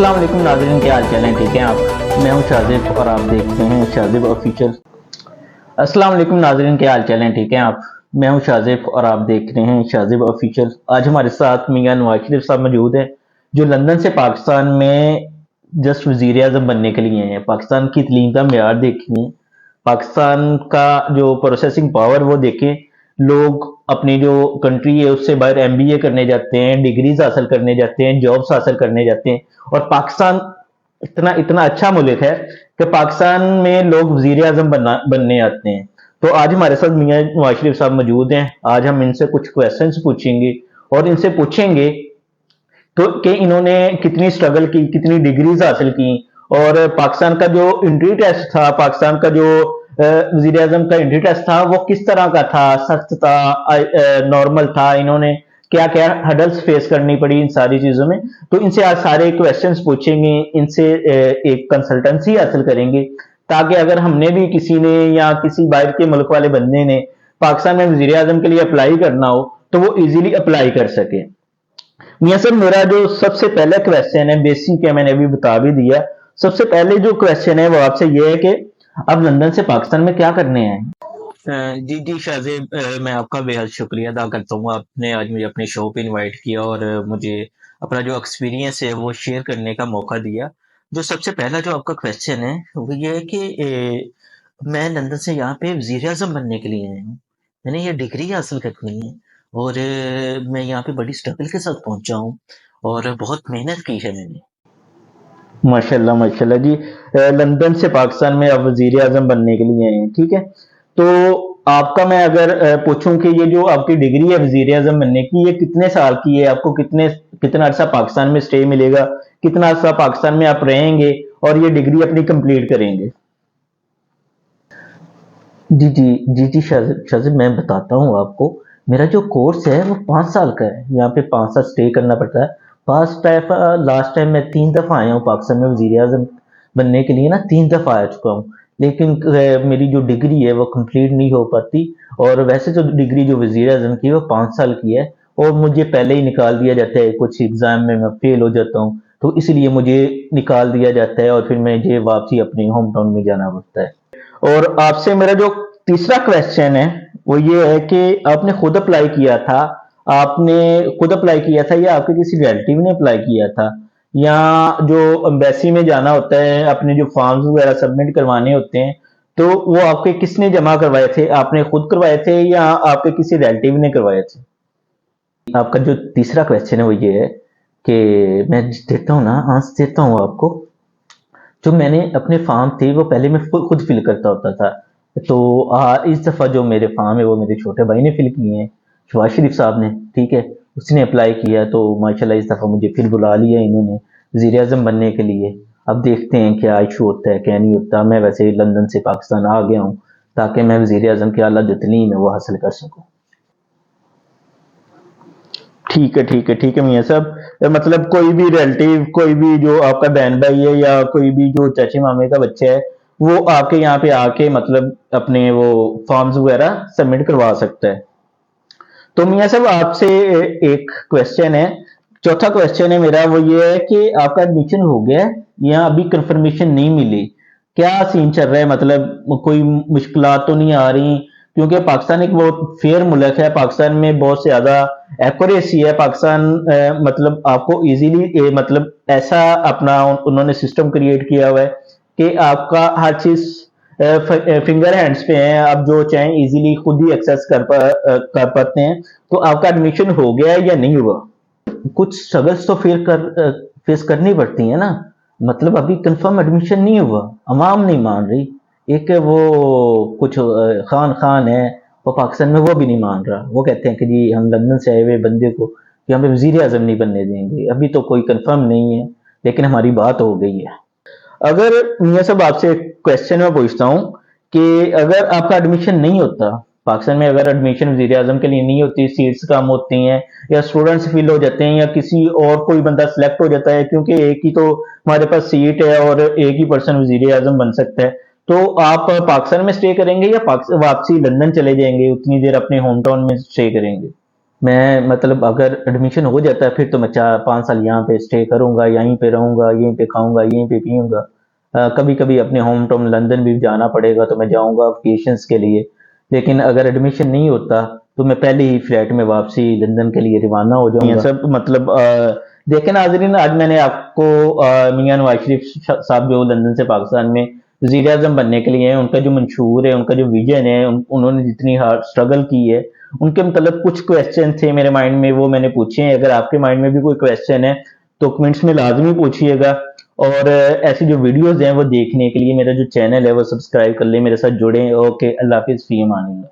अस्सलाम वालेकुम नाज़रीन, क्या हाल चाल है? ठीक है आप? मैं हूं शाजिब और आप देखते हैं शाजिब ऑफिशियल। अस्सलाम वालेकुम नाज़रीन, क्या हाल चाल है? ठीक है आप? मैं हूं शाजिब और आप देख रहे हैं शाजिब ऑफिशियल। आज हमारे साथ मियां नवाज शरीफ साहब मौजूद हैं, जो लंदन से पाकिस्तान में जस्ट वज़ीर आज़म बनने के लिए हैं। पाकिस्तान की तलीम का मेयार देखें, पाकिस्तान का जो प्रोसेसिंग पावर वो देखें। लोग अपनी जो कंट्री है उससे बाहर एमबीए करने जाते हैं, डिग्रीज हासिल करने जाते हैं, जॉब्स हासिल करने जाते हैं। और पाकिस्तान इतना इतना अच्छा मुल्क है कि पाकिस्तान में लोग वजीर आजम बनने आते हैं। तो आज हमारे साथ मियां नवाज शरीफ साहब मौजूद हैं। आज हम इनसे कुछ क्वेश्चंस पूछेंगे और इनसे पूछेंगे तो कि इन्होंने कितनी स्ट्रगल की, कितनी डिग्रीज हासिल की, और पाकिस्तान का जो एंट्री टेस्ट था, पाकिस्तान का जो वजीर आजम का एंट्री टेस्ट था वो किस तरह का था, सख्त था, नॉर्मल था, इन्होंने क्या क्या हडल्स फेस करनी पड़ी इन सारी चीजों में। तो इनसे आज सारे क्वेश्चंस पूछेंगे, इनसे एक कंसल्टेंसी हासिल करेंगे, ताकि अगर हमने भी किसी ने या किसी बाहर के मुल्क वाले बंदे ने पाकिस्तान में वजीर आजम के लिए अप्लाई करना हो तो वो इजीली अप्लाई कर सके। मियां साहब, मेरा जो सबसे पहला क्वेश्चन है, बेसिक है, मैंने अभी बता भी दिया। सबसे पहले जो क्वेश्चन है वो आपसे ये है कि अब लंदन से पाकिस्तान में क्या करने आए? जी जी शाहजेब, मैं आपका बेहद शुक्रिया अदा करता हूँ। आपने आज मुझे अपने शो पे इनवाइट किया और मुझे अपना जो एक्सपीरियंस है वो शेयर करने का मौका दिया। जो सबसे पहला जो आपका क्वेश्चन है वो ये है कि मैं लंदन से यहाँ पे वजीर आजम बनने के लिए आया हूँ। मैंने ये डिग्री हासिल करनी है और मैं यहाँ पे बड़ी स्ट्रगल के साथ पहुंचा हूँ और बहुत मेहनत की है मैंने। माशाल्लाह माशाल्लाह जी। लंदन से पाकिस्तान में आप वजीर आजम बनने के लिए आए हैं, ठीक है। तो आपका मैं अगर पूछूं कि ये जो आपकी डिग्री है वजीर आजम बनने की, ये कितने साल की है? आपको कितना अरसा पाकिस्तान में स्टे मिलेगा, कितना अरसा पाकिस्तान में आप रहेंगे और ये डिग्री अपनी कंप्लीट करेंगे? जी जी जी जी शाजिब, मैं बताता हूँ आपको। मेरा जो कोर्स है वो 5 साल का है। यहाँ पे 5 साल स्टे करना पड़ता है। लास्ट टाइम मैं 3 दफा आया हूँ पाकिस्तान में वजीर आजम बनने के लिए ना, 3 दफा आ चुका हूँ। लेकिन मेरी जो डिग्री है वो कंप्लीट नहीं हो पाती। और वैसे तो डिग्री जो वजीर आजम की है वो 5 साल की है, और मुझे पहले ही निकाल दिया जाता है। कुछ एग्जाम में मैं फेल हो जाता हूँ तो इसलिए मुझे निकाल दिया जाता है और फिर मुझे वापसी अपने होम टाउन में जाना पड़ता है। और आपसे मेरा जो तीसरा क्वेश्चन है वो ये है कि आपने खुद अप्लाई किया था, आपने खुद अप्लाई किया था या आपके किसी रिलेटिव ने अप्लाई किया था, या जो एम्बेसी में जाना होता है अपने जो फॉर्म्स वगैरह सबमिट करवाने होते हैं, तो वो आपके किसने जमा करवाए थे? आपने खुद करवाए थे या आपके किसी रिलेटिव ने करवाए थे? आपका जो तीसरा क्वेश्चन है वो ये है कि मैं देता हूँ ना, आंसर देता हूँ आपको। जो मैंने अपने फार्म थे वो पहले मैं खुद फिल करता होता था। तो इस दफ़ा जो मेरे फार्म है वो मेरे छोटे भाई ने फिल किए हैं, शहबाज शरीफ साहब ने, ठीक है। उसने अप्लाई किया तो माशाल्लाह इस दफ़ा मुझे फिर बुला लिया इन्होंने वज़ीर आज़म बनने के लिए। अब देखते हैं क्या इशू होता है क्या नहीं होता। मैं वैसे ही लंदन से पाकिस्तान आ गया हूँ ताकि मैं वज़ीर आज़म की आला जो तलीम है वो हासिल कर सकूँ। ठीक है ठीक है ठीक है मियाँ साहब। मतलब कोई भी रिलेटिव, कोई भी जो आपका बहन भाई है या कोई भी जो चाची मामे का बच्चा है, वो आपके यहाँ पे आके मतलब अपने वो फॉर्म्स वगैरह सबमिट करवा सकता है। तो मियाँ साहब आपसे एक क्वेश्चन है, चौथा क्वेश्चन है मेरा, वो ये है कि आपका एडमिशन हो गया है या अभी कंफर्मेशन नहीं मिली? क्या सीन चल रहा है? मतलब कोई मुश्किलात तो नहीं आ रही? क्योंकि पाकिस्तान एक बहुत फेयर मुल्क है, पाकिस्तान में बहुत ज्यादा एक्यूरेसी है। पाकिस्तान मतलब आपको इजीली मतलब ऐसा अपना उन्होंने सिस्टम क्रिएट किया हुआ है कि आपका हर चीज फिंगर हैंड्स पे है। आप जो चाहें इजीली खुद ही एक्सेस कर पाते हैं। तो आपका एडमिशन हो गया है या नहीं हुआ? कुछ स्ट्रगल्स तो फेस करनी पड़ती है ना। मतलब अभी कंफर्म एडमिशन नहीं हुआ, अवाम नहीं मान रही। एक है वो कुछ खान खान है, वो पाकिस्तान में वो भी नहीं मान रहा। वो कहते हैं कि जी हम लंदन से आए हुए बंदे को यहाँ पे वजीर आजम नहीं बनने देंगे। अभी तो कोई कंफर्म नहीं है, लेकिन हमारी बात हो गई है। अगर मियाँ साहब आपसे एक क्वेश्चन मैं पूछता हूँ कि अगर आपका एडमिशन नहीं होता पाकिस्तान में, अगर एडमिशन वजीर आजम के लिए नहीं होती, सीट्स कम होती हैं या स्टूडेंट्स फिल हो जाते हैं या किसी और कोई बंदा सिलेक्ट हो जाता है, क्योंकि एक ही तो हमारे पास सीट है और एक ही पर्सन वजीर आजम बन सकता है, तो आप पाकिस्तान में स्टे करेंगे या वापसी लंदन चले जाएंगे, उतनी देर अपने होम टाउन में स्टे करेंगे? मैं मतलब अगर एडमिशन हो जाता है फिर तो मैं 4-5 साल यहाँ पे स्टे करूँगा, यहीं पे रहूँगा, यहीं पे खाऊँगा, यहीं पे पीऊँगा। कभी कभी अपने होम टाउन लंदन भी जाना पड़ेगा तो मैं जाऊँगा वेकेशंस के लिए। लेकिन अगर एडमिशन नहीं होता तो मैं पहले ही फ्लैट में वापसी लंदन के लिए रवाना हो जाऊंगा। ये सब मतलब देखें नाजरीन, आज मैंने आपको मियां नवाज शरीफ साहब जो लंदन से पाकिस्तान में वजीर आजम बनने के लिए हैं, उनका जो मंशूर है, उनका जो विजन है, उन्होंने जितनी हार्ड स्ट्रगल की है, उनके मतलब कुछ क्वेश्चन थे मेरे माइंड में, वो मैंने पूछे हैं। अगर आपके माइंड में भी कोई क्वेश्चन है तो कमेंट्स में लाजमी पूछिएगा। और ऐसी जो वीडियोस हैं वो देखने के लिए मेरा जो चैनल है वो सब्सक्राइब कर ले, मेरे साथ जुड़े। ओके, अल्लाह हाफिज, फी अमान अल्लाह।